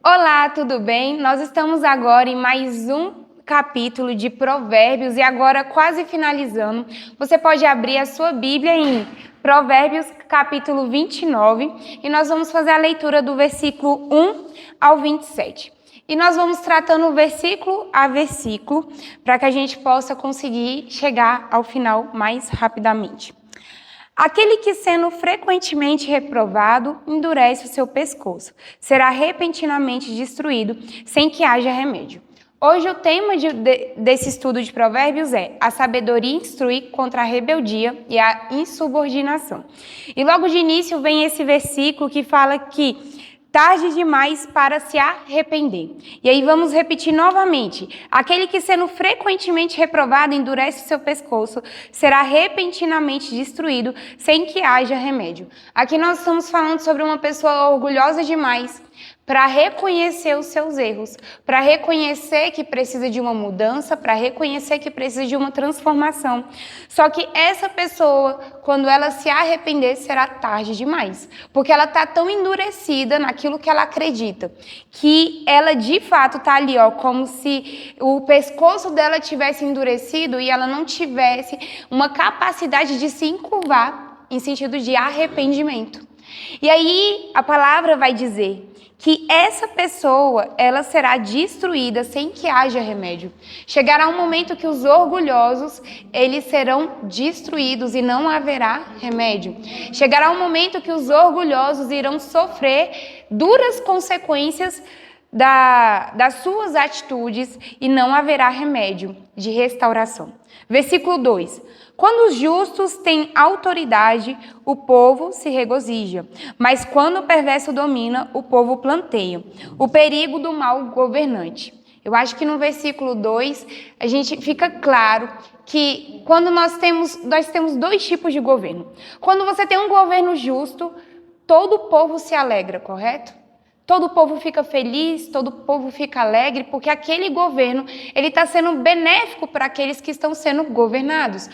Olá, tudo bem? Nós estamos agora em mais um capítulo de Provérbios e agora quase finalizando. Você pode abrir a sua Bíblia em Provérbios capítulo 29 e nós vamos fazer a leitura do versículo 1 ao 27. E nós vamos tratando versículo a versículo para que a gente possa conseguir chegar ao final mais rapidamente. Aquele que, sendo frequentemente reprovado, endurece o seu pescoço, será repentinamente destruído, sem que haja remédio. Hoje o tema desse estudo de provérbios é a sabedoria instrui contra a rebeldia e a insubordinação. E logo de início vem esse versículo que fala que tarde demais para se arrepender. E aí vamos repetir novamente. Aquele que, sendo frequentemente reprovado, endurece o seu pescoço, será repentinamente destruído, sem que haja remédio. Aqui nós estamos falando sobre uma pessoa orgulhosa demais para reconhecer os seus erros, para reconhecer que precisa de uma mudança, para reconhecer que precisa de uma transformação. Só que essa pessoa, quando ela se arrepender, será tarde demais, porque ela está tão endurecida naquilo que ela acredita, que ela de fato está ali, como se o pescoço dela tivesse endurecido e ela não tivesse uma capacidade de se encurvar em sentido de arrependimento. E aí a palavra vai dizer que essa pessoa, ela será destruída sem que haja remédio. Chegará um momento que os orgulhosos, eles serão destruídos e não haverá remédio. Chegará um momento que os orgulhosos irão sofrer duras consequências das suas atitudes e não haverá remédio de restauração. Versículo 2. Quando os justos têm autoridade, o povo se regozija, mas quando o perverso domina, o povo planteia. O perigo do mau governante. Eu acho que no versículo 2, a gente fica claro que quando nós temos dois tipos de governo. Quando você tem um governo justo, todo o povo se alegra, correto? Todo o povo fica feliz, todo o povo fica alegre, porque aquele governo ele está sendo benéfico para aqueles que estão sendo governados.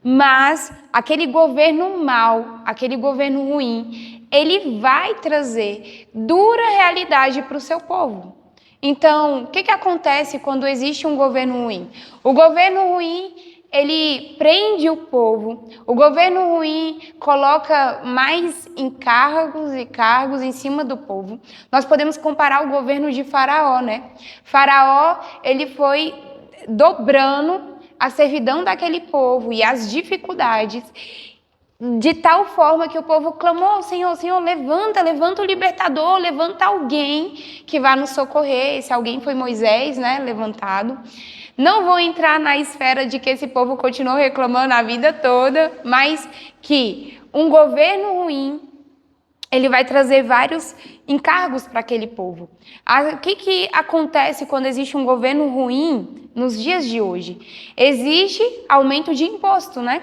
Mas aquele governo mau, aquele governo ruim, ele vai trazer dura realidade para o seu povo. Então, o que acontece quando existe um governo ruim? O governo ruim, ele prende o povo. O governo ruim coloca mais encargos e cargos em cima do povo. Nós podemos comparar o governo de Faraó, né? Faraó, ele foi dobrando a servidão daquele povo e as dificuldades, de tal forma que o povo clamou: Senhor, Senhor, levanta o libertador, levanta alguém que vá nos socorrer. Esse alguém foi Moisés, né, levantado. Não vou entrar na esfera de que esse povo continuou reclamando a vida toda, mas que um governo ruim, ele vai trazer vários encargos para aquele povo. O que acontece quando existe um governo ruim nos dias de hoje? Existe aumento de imposto, né?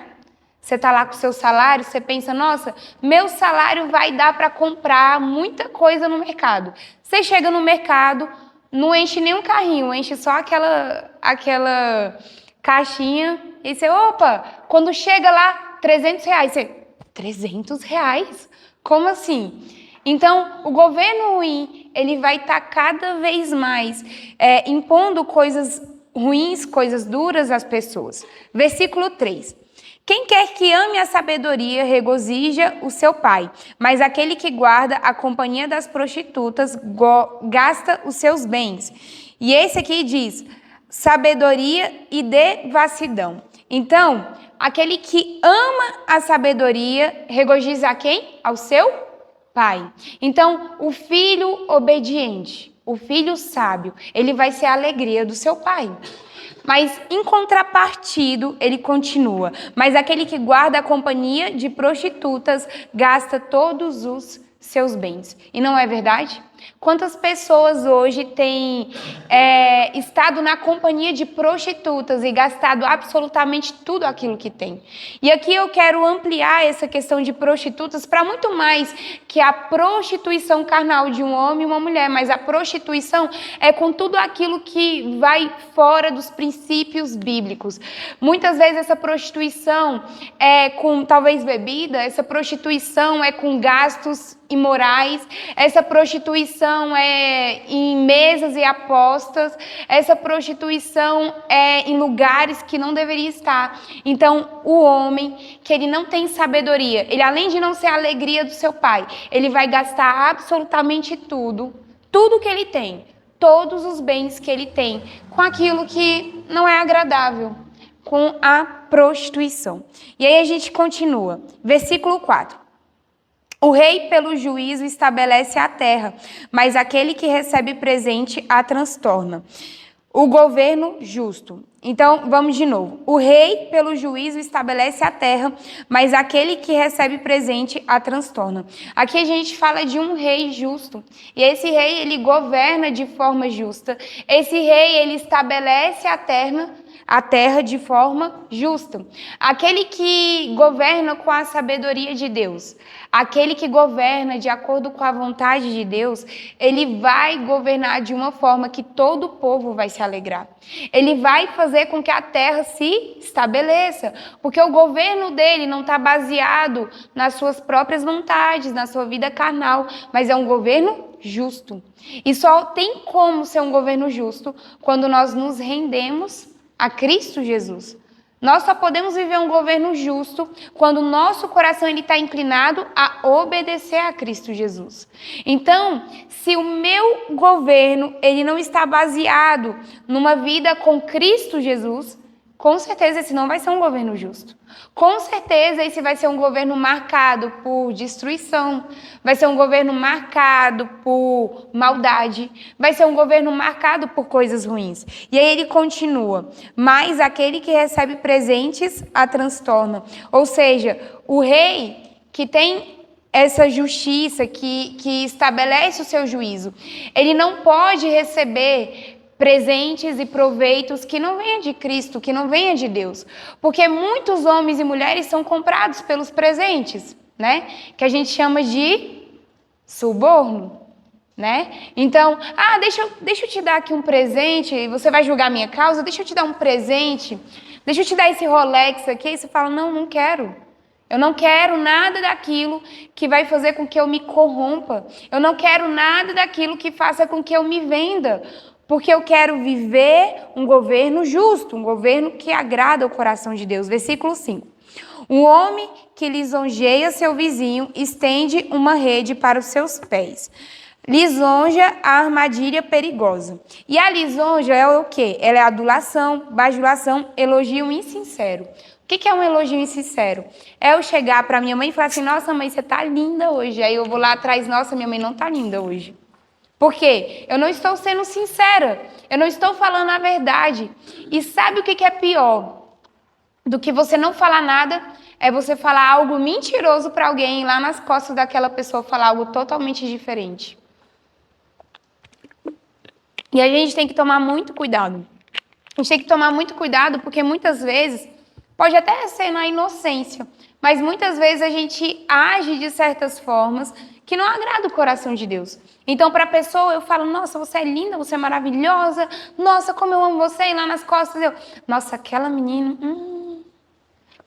Você está lá com o seu salário, você pensa: nossa, meu salário vai dar para comprar muita coisa no mercado. Você chega no mercado, não enche nem um carrinho, enche só aquela caixinha, e você, opa, quando chega lá, R$300, você, R$300? Como assim? Então, o governo ruim, ele vai estar cada vez mais impondo coisas ruins, coisas duras às pessoas. Versículo 3. Quem quer que ame a sabedoria, regozija o seu pai, mas aquele que guarda a companhia das prostitutas gasta os seus bens. E esse aqui diz: sabedoria e devassidão. Então, aquele que ama a sabedoria, regozija a quem? Ao seu pai. Então, o filho obediente, o filho sábio, ele vai ser a alegria do seu pai. Mas, em contrapartido, ele continua: mas aquele que guarda a companhia de prostitutas gasta todos os seus bens. E não é verdade? Quantas pessoas hoje têm estado na companhia de prostitutas e gastado absolutamente tudo aquilo que tem? E aqui eu quero ampliar essa questão de prostitutas para muito mais que a prostituição carnal de um homem e uma mulher, mas a prostituição é com tudo aquilo que vai fora dos princípios bíblicos. Muitas vezes essa prostituição é com talvez bebida, essa prostituição é com gastos imorais, essa prostituição é em mesas e apostas, essa prostituição é em lugares que não deveria estar. Então, o homem que ele não tem sabedoria, ele além de não ser a alegria do seu pai, ele vai gastar absolutamente tudo que ele tem, todos os bens que ele tem, com aquilo que não é agradável, com a prostituição. E aí a gente continua, versículo 4. O rei, pelo juízo, estabelece a terra, mas aquele que recebe presente a transtorna. O governo justo. Então, vamos de novo. O rei, pelo juízo, estabelece a terra, mas aquele que recebe presente a transtorna. Aqui a gente fala de um rei justo. E esse rei, ele governa de forma justa. Esse rei, ele estabelece a terra de forma justa. Aquele que governa com a sabedoria de Deus, aquele que governa de acordo com a vontade de Deus, ele vai governar de uma forma que todo o povo vai se alegrar. Ele vai fazer com que a terra se estabeleça, porque o governo dele não está baseado nas suas próprias vontades, na sua vida carnal, mas é um governo justo. E só tem como ser um governo justo quando nós nos rendemos a Cristo Jesus. Nós só podemos viver um governo justo quando o nosso coração está inclinado a obedecer a Cristo Jesus. Então, se o meu governo ele não está baseado numa vida com Cristo Jesus, com certeza esse não vai ser um governo justo. Com certeza esse vai ser um governo marcado por destruição, vai ser um governo marcado por maldade, vai ser um governo marcado por coisas ruins. E aí ele continua, mas aquele que recebe presentes a transtorna. Ou seja, o rei que tem essa justiça, que estabelece o seu juízo, ele não pode receber presentes e proveitos que não venham de Cristo, que não venham de Deus. Porque muitos homens e mulheres são comprados pelos presentes, né? Que a gente chama de suborno, né? Então, deixa eu te dar aqui um presente, você vai julgar a minha causa, deixa eu te dar um presente, deixa eu te dar esse Rolex aqui, e você fala, não quero. Eu não quero nada daquilo que vai fazer com que eu me corrompa. Eu não quero nada daquilo que faça com que eu me venda. Porque eu quero viver um governo justo, um governo que agrada o coração de Deus. Versículo 5. Um homem que lisonjeia seu vizinho estende uma rede para os seus pés. Lisonja a armadilha perigosa. E a lisonja é o quê? Ela é adulação, bajulação, elogio insincero. O que é um elogio insincero? É eu chegar para minha mãe e falar assim, nossa mãe, você tá linda hoje. Aí eu vou lá atrás, nossa, minha mãe não tá linda hoje. Por quê? Eu não estou sendo sincera, eu não estou falando a verdade. E sabe o que é pior do que você não falar nada? É você falar algo mentiroso para alguém e lá nas costas daquela pessoa falar algo totalmente diferente. E a gente tem que tomar muito cuidado. A gente tem que tomar muito cuidado porque muitas vezes, pode até ser na inocência, mas muitas vezes a gente age de certas formas que não agrada o coração de Deus. Então, para a pessoa, eu falo, nossa, você é linda, você é maravilhosa, nossa, como eu amo você, e lá nas costas eu, nossa, aquela menina,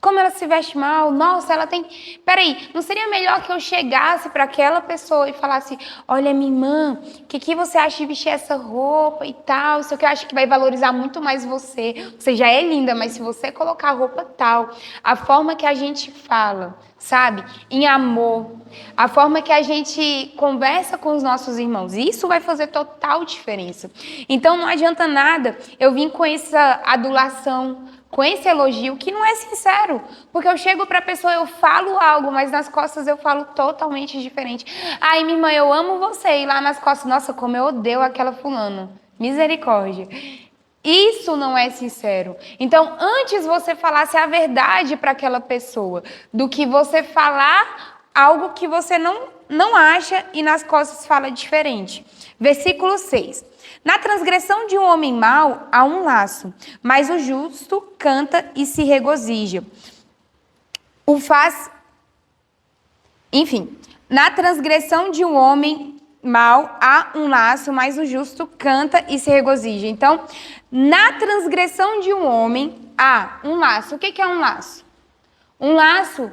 como ela se veste mal, nossa, ela tem... Peraí, não seria melhor que eu chegasse para aquela pessoa e falasse, olha, minha irmã, o que você acha de vestir essa roupa e tal, isso que eu acho que vai valorizar muito mais você. Você já é linda, mas se você colocar a roupa tal, a forma que a gente fala, sabe, em amor, a forma que a gente conversa com os nossos irmãos, isso vai fazer total diferença. Então não adianta nada eu vir com essa adulação, com esse elogio que não é sincero, porque eu chego para a pessoa, eu falo algo, mas nas costas eu falo totalmente diferente. Ai, minha irmã, eu amo você, e lá nas costas, nossa, como eu odeio aquela fulana. Misericórdia. Isso não é sincero. Então, antes você falasse a verdade para aquela pessoa, do que você falar algo que você não acha e nas costas fala diferente. Versículo 6. Na transgressão de um homem mau há um laço, mas o justo canta e se regozija. Na transgressão de um homem mau há um laço, mas o justo canta e se regozija. Então, na transgressão de um homem há um laço. O que é um laço? Um laço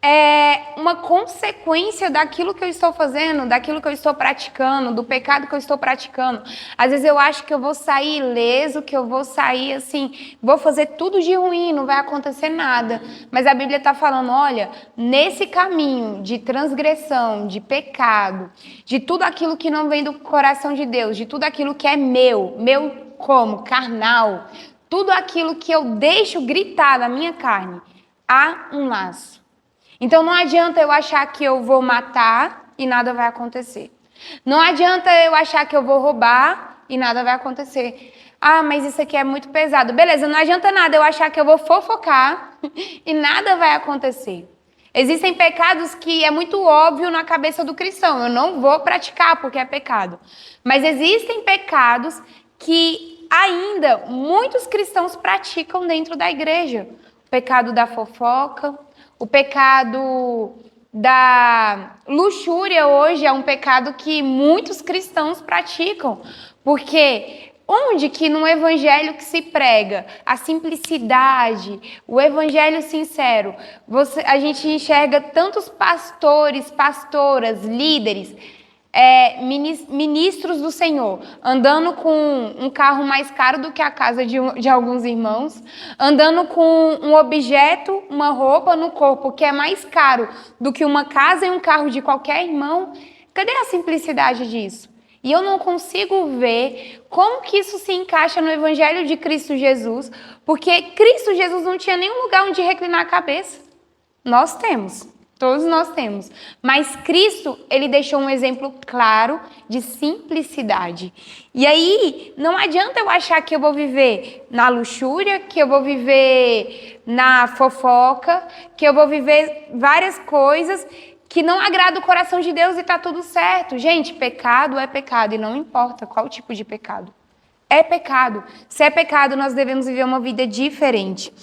é uma consequência daquilo que eu estou fazendo, daquilo que eu estou praticando, do pecado que eu estou praticando. Às vezes eu acho que eu vou sair ileso, que eu vou sair assim, vou fazer tudo de ruim, não vai acontecer nada. Mas a Bíblia está falando, olha, nesse caminho de transgressão, de pecado, de tudo aquilo que não vem do coração de Deus, de tudo aquilo que é meu como? Carnal, tudo aquilo que eu deixo gritar na minha carne, há um laço. Então não adianta eu achar que eu vou matar e nada vai acontecer. Não adianta eu achar que eu vou roubar e nada vai acontecer. Ah, mas isso aqui é muito pesado. Beleza, não adianta nada eu achar que eu vou fofocar e nada vai acontecer. Existem pecados que é muito óbvio na cabeça do cristão. Eu não vou praticar porque é pecado. Mas existem pecados que ainda muitos cristãos praticam dentro da igreja. O pecado da fofoca, o pecado da luxúria hoje é um pecado que muitos cristãos praticam, porque onde que no evangelho que se prega a simplicidade, o evangelho sincero, a gente enxerga tantos pastores, pastoras, líderes, ministros do Senhor, andando com um carro mais caro do que a casa de alguns irmãos, andando com um objeto, uma roupa no corpo que é mais caro do que uma casa e um carro de qualquer irmão. Cadê a simplicidade disso? E eu não consigo ver como que isso se encaixa no Evangelho de Cristo Jesus, porque Cristo Jesus não tinha nenhum lugar onde reclinar a cabeça. Nós temos. Todos nós temos. Mas Cristo, ele deixou um exemplo claro de simplicidade. E aí, não adianta eu achar que eu vou viver na luxúria, que eu vou viver na fofoca, que eu vou viver várias coisas que não agradam o coração de Deus e tá tudo certo. Gente, pecado é pecado e não importa qual tipo de pecado. É pecado. Se é pecado, nós devemos viver uma vida diferente.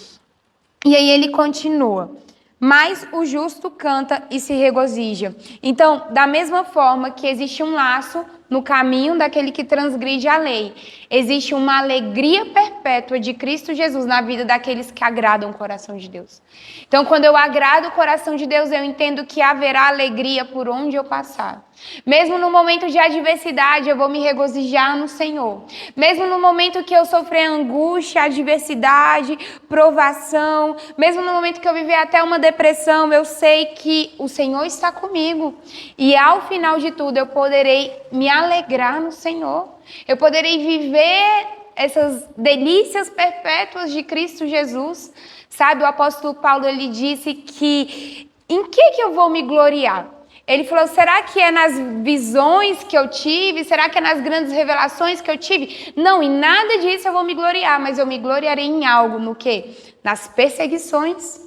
E aí ele continua. Mas o justo canta e se regozija. Então, da mesma forma que existe um laço no caminho daquele que transgride a lei, existe uma alegria perpétua de Cristo Jesus na vida daqueles que agradam o coração de Deus. Então, quando eu agrado o coração de Deus, eu entendo que haverá alegria por onde eu passar. Mesmo no momento de adversidade, eu vou me regozijar no Senhor. Mesmo no momento que eu sofrer angústia, adversidade, provação, mesmo no momento que eu viver até uma depressão, eu sei que o Senhor está comigo. E ao final de tudo, eu poderei me alegrar no Senhor. Eu poderei viver essas delícias perpétuas de Cristo Jesus. Sabe, o apóstolo Paulo, ele disse que em que eu vou me gloriar? Ele falou, será que é nas visões que eu tive? Será que é nas grandes revelações que eu tive? Não, em nada disso eu vou me gloriar, mas eu me gloriarei em algo, no quê? Nas perseguições,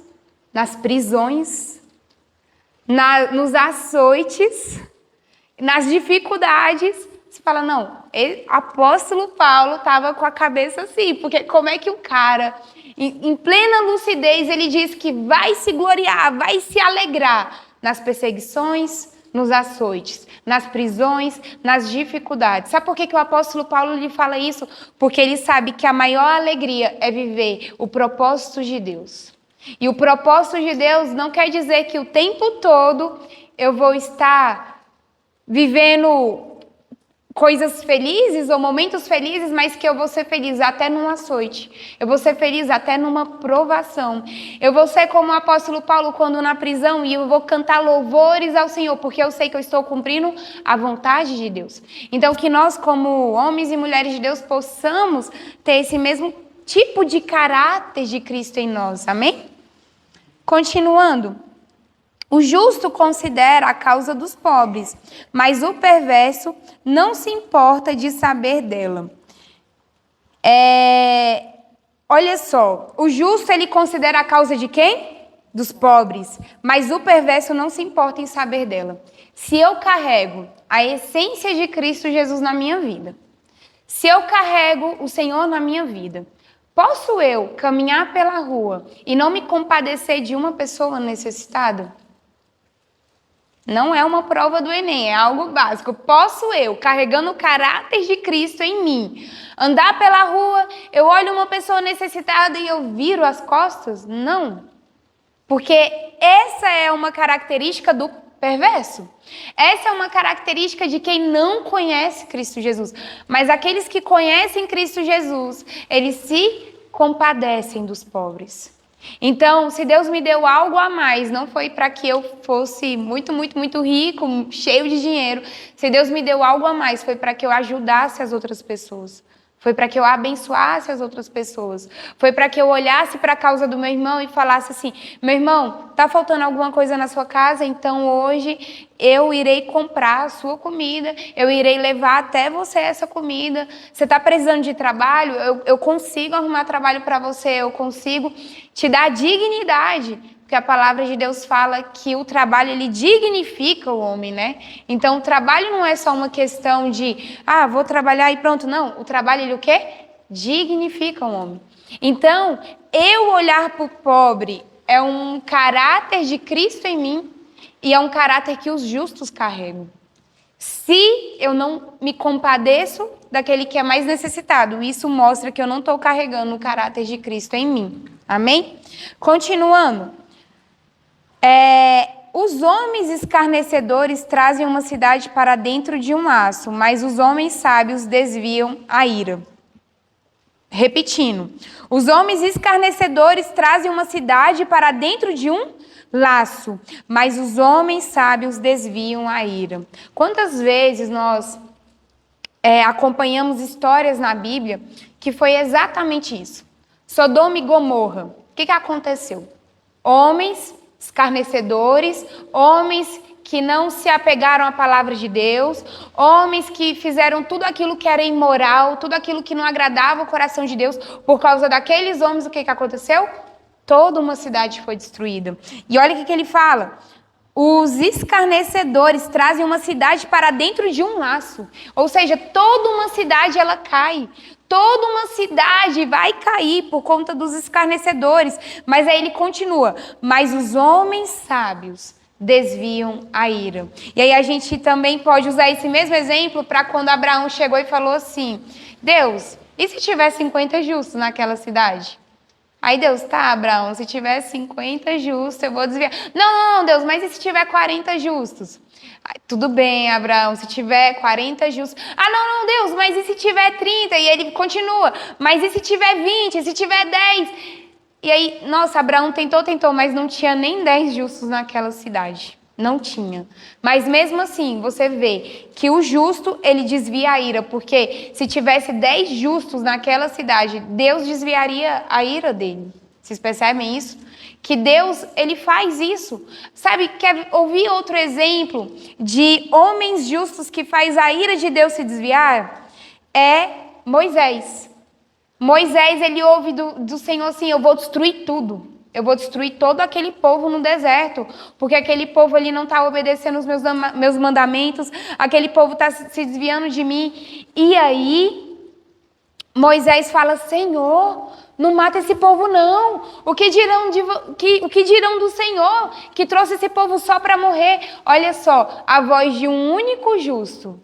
nas prisões, nos açoites, nas dificuldades. Você fala, não, apóstolo Paulo estava com a cabeça assim, porque como é que o cara, em plena lucidez, ele diz que vai se gloriar, vai se alegrar nas perseguições, nos açoites, nas prisões, nas dificuldades. Sabe por que o apóstolo Paulo lhe fala isso? Porque ele sabe que a maior alegria é viver o propósito de Deus. E o propósito de Deus não quer dizer que o tempo todo eu vou estar vivendo coisas felizes ou momentos felizes, mas que eu vou ser feliz até num açoite. Eu vou ser feliz até numa provação. Eu vou ser como o apóstolo Paulo quando na prisão e eu vou cantar louvores ao Senhor, porque eu sei que eu estou cumprindo a vontade de Deus. Então que nós como homens e mulheres de Deus possamos ter esse mesmo tipo de caráter de Cristo em nós. Amém? Continuando. O justo considera a causa dos pobres, mas o perverso não se importa de saber dela. Olha só, o justo ele considera a causa de quem? Dos pobres, mas o perverso não se importa em saber dela. Se eu carrego a essência de Cristo Jesus na minha vida, se eu carrego o Senhor na minha vida, posso eu caminhar pela rua e não me compadecer de uma pessoa necessitada? Não é uma prova do Enem, é algo básico. Posso eu, carregando o caráter de Cristo em mim, andar pela rua, eu olho uma pessoa necessitada e eu viro as costas? Não. Porque essa é uma característica do perverso. Essa é uma característica de quem não conhece Cristo Jesus. Mas aqueles que conhecem Cristo Jesus, eles se compadecem dos pobres. Então, se Deus me deu algo a mais, não foi para que eu fosse muito, muito, muito rico, cheio de dinheiro. Se Deus me deu algo a mais, foi para que eu ajudasse as outras pessoas. Foi para que eu abençoasse as outras pessoas. Foi para que eu olhasse para a causa do meu irmão e falasse assim: meu irmão, está faltando alguma coisa na sua casa? Então hoje eu irei comprar a sua comida, eu irei levar até você essa comida. Você está precisando de trabalho? Eu consigo arrumar trabalho para você, eu consigo te dar dignidade. Porque a palavra de Deus fala que o trabalho, ele dignifica o homem, né? Então, o trabalho não é só uma questão de, vou trabalhar e pronto. Não, o trabalho, ele o quê? Dignifica o homem. Então, eu olhar para o pobre é um caráter de Cristo em mim e é um caráter que os justos carregam. Se eu não me compadeço daquele que é mais necessitado, isso mostra que eu não estou carregando o caráter de Cristo em mim. Amém? Continuando. Os homens escarnecedores trazem uma cidade para dentro de um laço, mas os homens sábios desviam a ira. Repetindo, os homens escarnecedores trazem uma cidade para dentro de um laço, mas os homens sábios desviam a ira. Quantas vezes nós acompanhamos histórias na Bíblia que foi exatamente isso? Sodoma e Gomorra. O que aconteceu? Homens escarnecedores, homens que não se apegaram à palavra de Deus, homens que fizeram tudo aquilo que era imoral, tudo aquilo que não agradava o coração de Deus. Por causa daqueles homens, o que aconteceu? Toda uma cidade foi destruída. E olha o que ele fala. Os escarnecedores trazem uma cidade para dentro de um laço. Ou seja, toda uma cidade ela cai. Toda uma cidade vai cair por conta dos escarnecedores. Mas aí ele continua. Mas os homens sábios desviam a ira. E aí a gente também pode usar esse mesmo exemplo para quando Abraão chegou e falou assim: Deus, e se tiver 50 justos naquela cidade? Aí Deus, tá, Abraão, se tiver 50 justos, eu vou desviar. Não, Deus, mas e se tiver 40 justos? Tudo bem, Abraão, se tiver 40 justos. Não, Deus, mas e se tiver 30? E ele continua, mas e se tiver 20? E se tiver 10? E aí, nossa, Abraão tentou, mas não tinha nem 10 justos naquela cidade. Não tinha. Mas mesmo assim, você vê que o justo, ele desvia a ira, porque se tivesse 10 justos naquela cidade, Deus desviaria a ira dele. Vocês percebem isso? Que Deus, ele faz isso. Sabe, quer ouvir outro exemplo de homens justos que faz a ira de Deus se desviar? É Moisés. Moisés, ele ouve do Senhor assim: eu vou destruir tudo. Eu vou destruir todo aquele povo no deserto, porque aquele povo ali não está obedecendo os meus mandamentos, aquele povo está se desviando de mim. E aí, Moisés fala: Senhor, não mata esse povo não. O que dirão do Senhor, que trouxe esse povo só para morrer? Olha só, a voz de um único justo.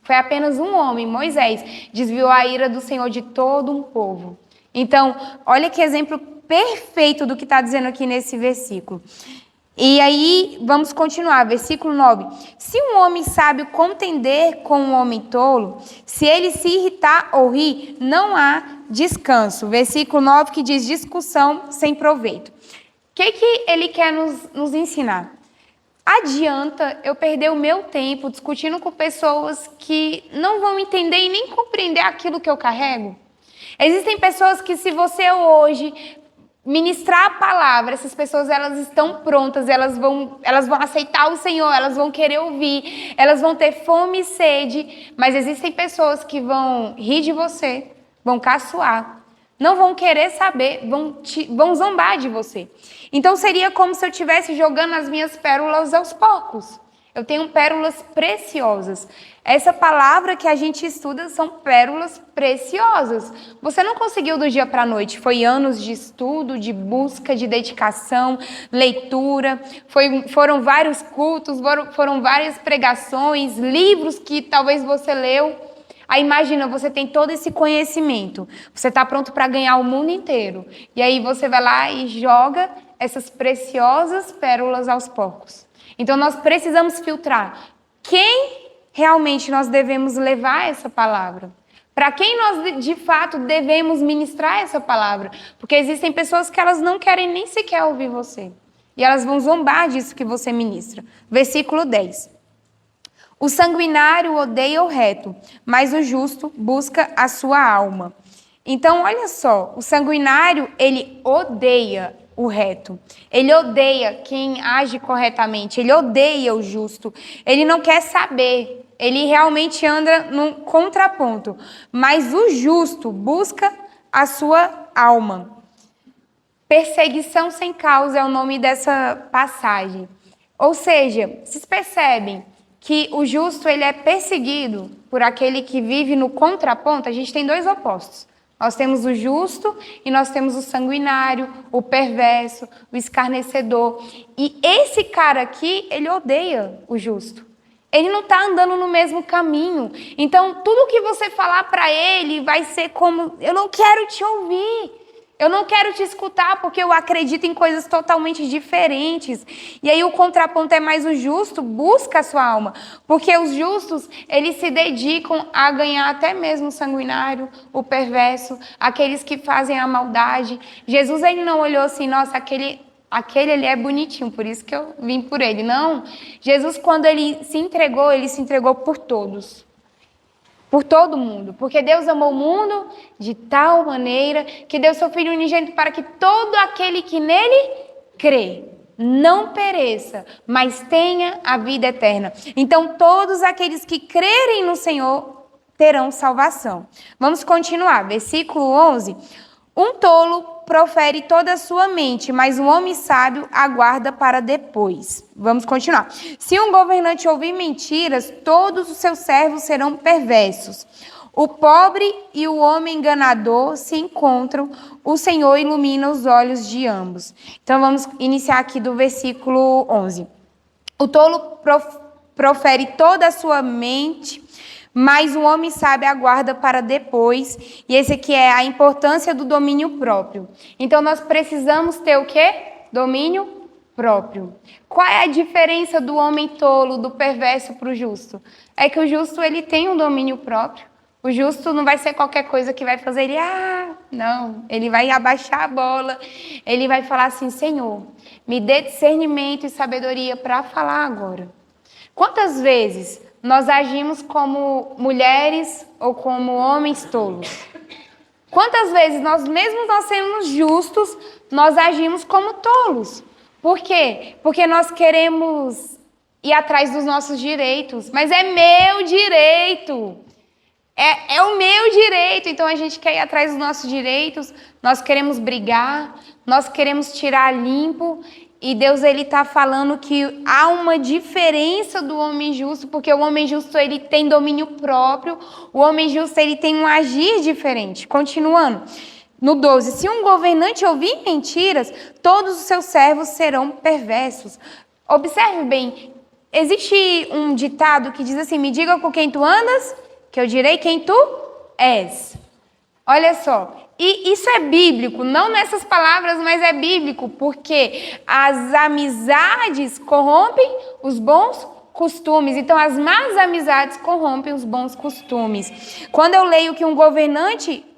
Foi apenas um homem, Moisés, desviou a ira do Senhor de todo um povo. Então, olha que exemplo perfeito do que está dizendo aqui nesse versículo. E aí, vamos continuar, versículo 9. Se um homem sábio contender com um homem tolo, se ele se irritar ou rir, não há descanso. Versículo 9 que diz discussão sem proveito. O que ele quer nos ensinar? Adianta eu perder o meu tempo discutindo com pessoas que não vão entender e nem compreender aquilo que eu carrego? Existem pessoas que, se você hoje ministrar a palavra, essas pessoas, elas estão prontas, elas vão aceitar o Senhor, elas vão querer ouvir, elas vão ter fome e sede, mas existem pessoas que vão rir de você, vão caçoar, não vão querer saber, vão zombar de você. Então seria como se eu estivesse jogando as minhas pérolas aos porcos. Eu tenho pérolas preciosas. Essa palavra que a gente estuda são pérolas preciosas. Você não conseguiu do dia para a noite. Foi anos de estudo, de busca, de dedicação, leitura. Foram vários cultos, foram várias pregações, livros que talvez você leu. Aí imagina, você tem todo esse conhecimento. Você está pronto para ganhar o mundo inteiro. E aí você vai lá e joga essas preciosas pérolas aos porcos. Então nós precisamos filtrar quem realmente nós devemos levar essa palavra. Para quem nós de fato devemos ministrar essa palavra. Porque existem pessoas que elas não querem nem sequer ouvir você. E elas vão zombar disso que você ministra. Versículo 10. O sanguinário odeia o reto, mas o justo busca a sua alma. Então, olha só, o sanguinário, ele odeia o reto. Ele odeia quem age corretamente. Ele odeia o justo. Ele não quer saber. Ele realmente anda num contraponto. Mas o justo busca a sua alma. Perseguição sem causa é o nome dessa passagem. Ou seja, vocês percebem que o justo ele é perseguido por aquele que vive no contraponto? A gente tem dois opostos. Nós temos o justo e nós temos o sanguinário, o perverso, o escarnecedor. E esse cara aqui, ele odeia o justo. Ele não está andando no mesmo caminho. Então, tudo que você falar para ele vai ser como, eu não quero te ouvir. Eu não quero te escutar porque eu acredito em coisas totalmente diferentes. E aí o contraponto é mais o justo, busca a sua alma. Porque os justos, eles se dedicam a ganhar até mesmo o sanguinário, o perverso, aqueles que fazem a maldade. Jesus, ele não olhou assim, nossa, aquele ali é bonitinho, por isso que eu vim por ele. Não, Jesus, quando ele se entregou por todos. Por todo mundo, porque Deus amou o mundo de tal maneira que deu seu Filho unigênito para que todo aquele que nele crê não pereça, mas tenha a vida eterna. Então todos aqueles que crerem no Senhor terão salvação. Vamos continuar, versículo 11. Um tolo profere toda a sua mente, mas um homem sábio aguarda para depois. Vamos continuar. Se um governante ouvir mentiras, todos os seus servos serão perversos. O pobre e o homem enganador se encontram, o Senhor ilumina os olhos de ambos. Então vamos iniciar aqui do versículo 11. O tolo profere toda a sua mente, mas o homem sábio aguarda para depois. E esse aqui é a importância do domínio próprio. Então, nós precisamos ter o quê? Domínio próprio. Qual é a diferença do homem tolo, do perverso para o justo? É que o justo, ele tem um domínio próprio. O justo não vai ser qualquer coisa que vai fazer ele, não. Ele vai abaixar a bola. Ele vai falar assim, Senhor, me dê discernimento e sabedoria para falar agora. Quantas vezes nós agimos como mulheres ou como homens tolos? Quantas vezes mesmo nós sendo justos, nós agimos como tolos? Por quê? Porque nós queremos ir atrás dos nossos direitos. Mas é meu direito. É o meu direito. Então a gente quer ir atrás dos nossos direitos, nós queremos brigar, nós queremos tirar limpo. E Deus, ele está falando que há uma diferença do homem justo, porque o homem justo, ele tem domínio próprio, o homem justo, ele tem um agir diferente. Continuando, no 12, se um governante ouvir mentiras, todos os seus servos serão perversos. Observe bem, existe um ditado que diz assim, me diga com quem tu andas, que eu direi quem tu és. Olha só. E isso é bíblico, não nessas palavras, mas é bíblico, porque as amizades corrompem os bons costumes. Então, as más amizades corrompem os bons costumes. Quando eu leio que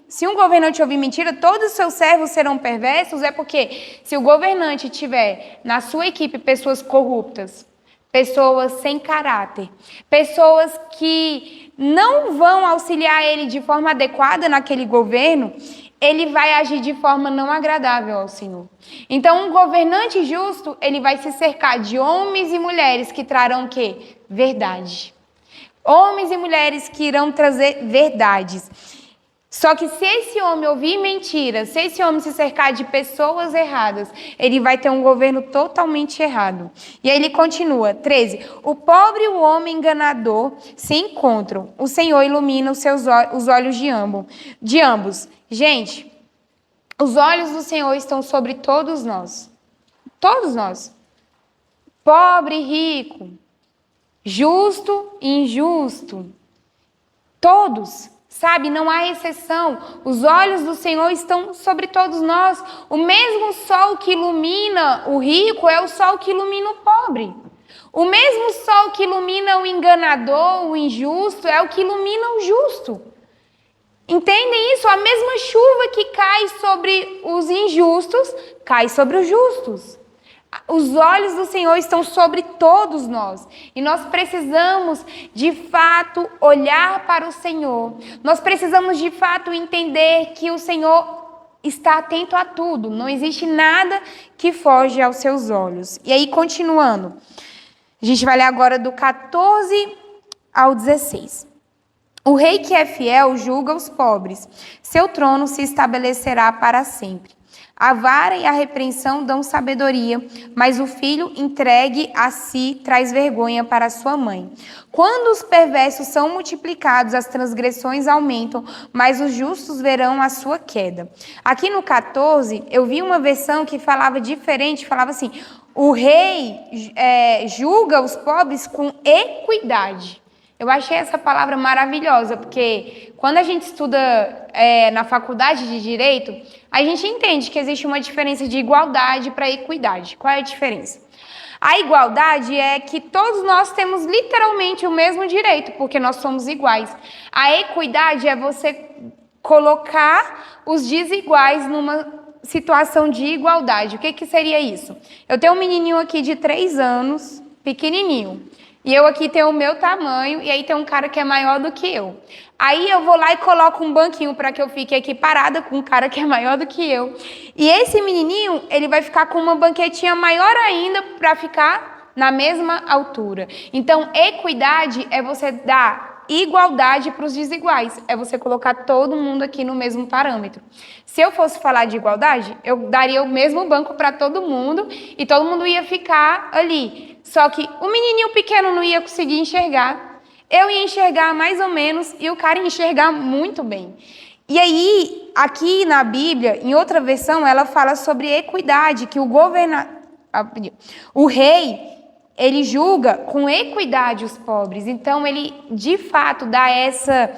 se um governante ouvir mentira, todos os seus servos serão perversos, é porque se o governante tiver na sua equipe pessoas corruptas, pessoas sem caráter, pessoas que não vão auxiliar ele de forma adequada naquele governo, ele vai agir de forma não agradável ao Senhor. Então, um governante justo, ele vai se cercar de homens e mulheres que trarão o quê? Verdade. Homens e mulheres que irão trazer verdades. Só que se esse homem ouvir mentiras, se esse homem se cercar de pessoas erradas, ele vai ter um governo totalmente errado. E aí ele continua, 13. O pobre e o homem enganador se encontram. O Senhor ilumina os olhos de ambos. Gente, os olhos do Senhor estão sobre todos nós. Todos nós. Pobre e rico. Justo e injusto. Todos. Sabe, não há exceção. Os olhos do Senhor estão sobre todos nós. O mesmo sol que ilumina o rico é o sol que ilumina o pobre. O mesmo sol que ilumina o enganador, o injusto, é o que ilumina o justo. Entendem isso? A mesma chuva que cai sobre os injustos, cai sobre os justos. Os olhos do Senhor estão sobre todos nós. E nós precisamos, de fato, olhar para o Senhor. Nós precisamos, de fato, entender que o Senhor está atento a tudo. Não existe nada que foge aos seus olhos. E aí, continuando. A gente vai ler agora do 14 ao 16. O rei que é fiel julga os pobres. Seu trono se estabelecerá para sempre. A vara e a repreensão dão sabedoria, mas o filho entregue a si traz vergonha para sua mãe. Quando os perversos são multiplicados, as transgressões aumentam, mas os justos verão a sua queda. Aqui no 14, eu vi uma versão que falava diferente, falava assim, o rei julga os pobres com equidade. Eu achei essa palavra maravilhosa, porque quando a gente estuda na faculdade de Direito, a gente entende que existe uma diferença de igualdade para equidade. Qual é a diferença? A igualdade é que todos nós temos literalmente o mesmo direito, porque nós somos iguais. A equidade é você colocar os desiguais numa situação de igualdade. O que seria isso? Eu tenho um menininho aqui de 3 anos, pequenininho. E eu aqui tenho o meu tamanho, e aí tem um cara que é maior do que eu. Aí eu vou lá e coloco um banquinho para que eu fique aqui parada com um cara que é maior do que eu. E esse menininho, ele vai ficar com uma banquetinha maior ainda para ficar na mesma altura. Então, equidade é você dar igualdade para os desiguais. É você colocar todo mundo aqui no mesmo parâmetro. Se eu fosse falar de igualdade, eu daria o mesmo banco para todo mundo e todo mundo ia ficar ali. Só que o menininho pequeno não ia conseguir enxergar, eu ia enxergar mais ou menos e o cara ia enxergar muito bem. E aí, aqui na Bíblia, em outra versão, ela fala sobre equidade, que o rei, ele julga com equidade os pobres. Então, ele, de fato, dá essa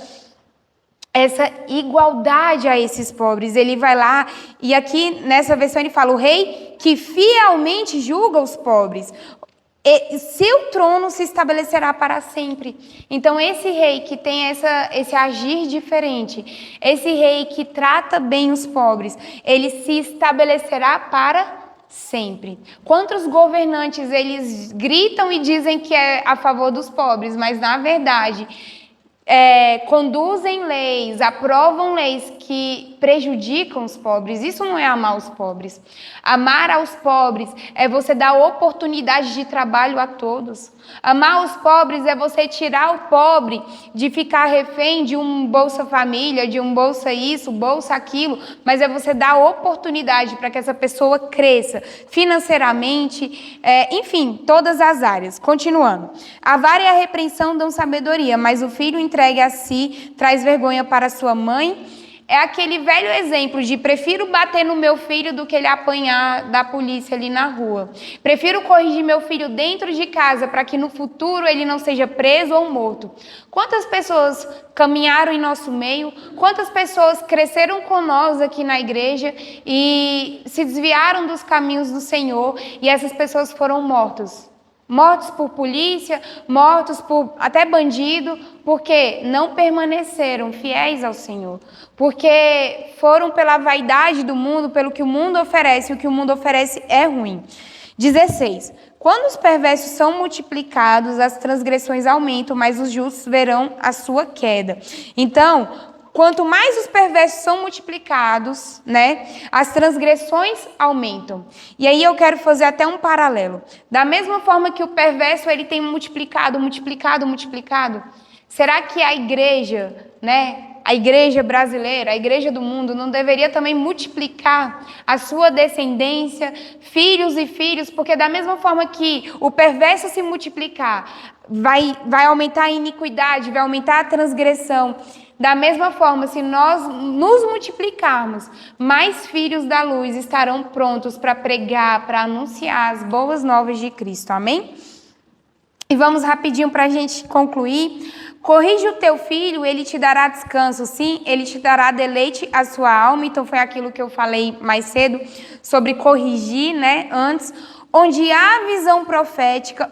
igualdade a esses pobres. Ele vai lá, e aqui nessa versão ele fala, o rei que fielmente julga os pobres. E seu trono se estabelecerá para sempre. Então, esse rei que tem esse agir diferente, esse rei que trata bem os pobres, ele se estabelecerá para sempre. Quantos governantes eles gritam e dizem que é a favor dos pobres, mas na verdade conduzem leis, aprovam leis que prejudicam os pobres. Isso não é amar os pobres. Amar aos pobres é você dar oportunidade de trabalho a todos. Amar os pobres é você tirar o pobre de ficar refém de um Bolsa Família, de um Bolsa isso, Bolsa aquilo, mas é você dar oportunidade para que essa pessoa cresça financeiramente, enfim, todas as áreas. Continuando. A vara e a repreensão dão sabedoria, mas o filho entregue a si traz vergonha para sua mãe. É aquele velho exemplo de prefiro bater no meu filho do que ele apanhar da polícia ali na rua. Prefiro corrigir meu filho dentro de casa para que no futuro ele não seja preso ou morto. Quantas pessoas caminharam em nosso meio? Quantas pessoas cresceram com nós aqui na igreja e se desviaram dos caminhos do Senhor e essas pessoas foram mortas? Mortos por polícia, mortos por até bandido, porque não permaneceram fiéis ao Senhor. Porque foram pela vaidade do mundo, pelo que o mundo oferece, e o que o mundo oferece é ruim. 16. Quando os perversos são multiplicados, as transgressões aumentam, mas os justos verão a sua queda. Então, quanto mais os perversos são multiplicados, as transgressões aumentam. E aí eu quero fazer até um paralelo. Da mesma forma que o perverso ele tem multiplicado, será que a igreja, a igreja brasileira, a igreja do mundo, não deveria também multiplicar a sua descendência, filhos e filhos? Porque da mesma forma que o perverso se multiplicar, vai aumentar a iniquidade, vai aumentar a transgressão. Da mesma forma, se nós nos multiplicarmos, mais filhos da luz estarão prontos para pregar, para anunciar as boas novas de Cristo. Amém? E vamos rapidinho para a gente concluir. Corrige o teu filho, ele te dará descanso, sim, ele te dará deleite à sua alma. Então foi aquilo que eu falei mais cedo sobre corrigir, né, antes. Onde há visão profética,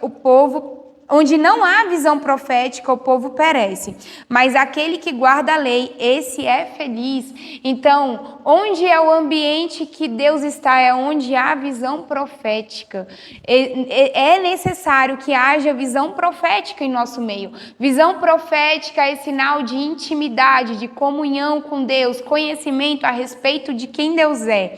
onde não há visão profética, o povo perece. Mas aquele que guarda a lei, esse é feliz. Então, onde é o ambiente que Deus está? É onde há visão profética. É necessário que haja visão profética em nosso meio. Visão profética é sinal de intimidade, de comunhão com Deus, conhecimento a respeito de quem Deus é.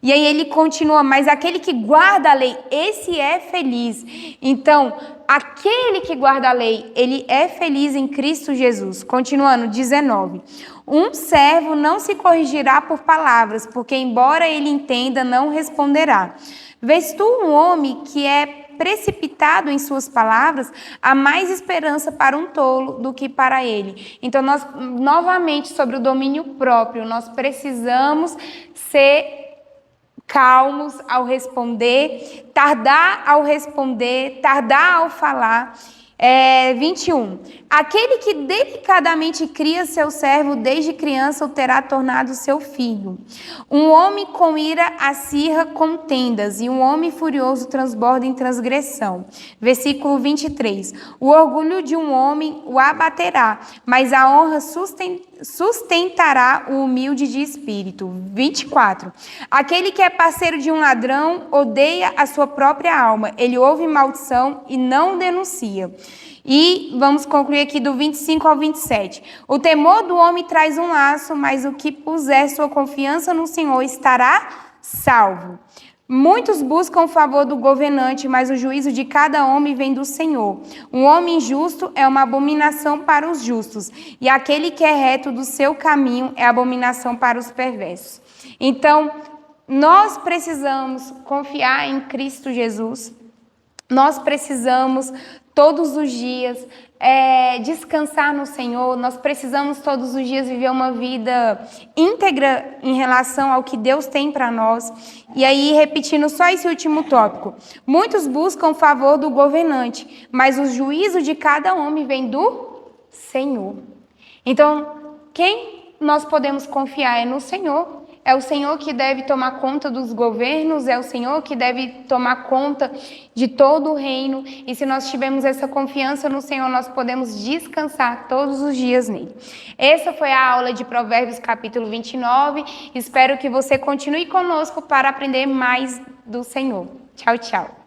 E aí ele continua, mas aquele que guarda a lei, esse é feliz. Então, aquele que guarda a lei, ele é feliz em Cristo Jesus. Continuando, 19. Um servo não se corrigirá por palavras, porque embora ele entenda, não responderá. Vês tu um homem que é precipitado em suas palavras, há mais esperança para um tolo do que para ele. Então, nós, novamente, sobre o domínio próprio, nós precisamos ser calmos ao responder, tardar ao falar. 21. Aquele que delicadamente cria seu servo desde criança o terá tornado seu filho. Um homem com ira acirra contendas e um homem furioso transborda em transgressão. Versículo 23. O orgulho de um homem o abaterá, mas a honra sustentará o humilde de espírito. 24. Aquele que é parceiro de um ladrão odeia a sua própria alma. Ele ouve maldição e não denuncia. E vamos concluir aqui do 25 ao 27. O temor do homem traz um laço, mas o que puser sua confiança no Senhor estará salvo. Muitos buscam o favor do governante, mas o juízo de cada homem vem do Senhor. Um homem justo é uma abominação para os justos, e aquele que é reto do seu caminho é abominação para os perversos. Então, nós precisamos confiar em Cristo Jesus. Nós precisamos todos os dias descansar no Senhor. Nós precisamos todos os dias viver uma vida íntegra em relação ao que Deus tem para nós. E aí, repetindo só esse último tópico. Muitos buscam o favor do governante, mas o juízo de cada homem vem do Senhor. Então, quem nós podemos confiar é no Senhor. É o Senhor que deve tomar conta dos governos, é o Senhor que deve tomar conta de todo o reino. E se nós tivermos essa confiança no Senhor, nós podemos descansar todos os dias nele. Essa foi a aula de Provérbios capítulo 29. Espero que você continue conosco para aprender mais do Senhor. Tchau, tchau.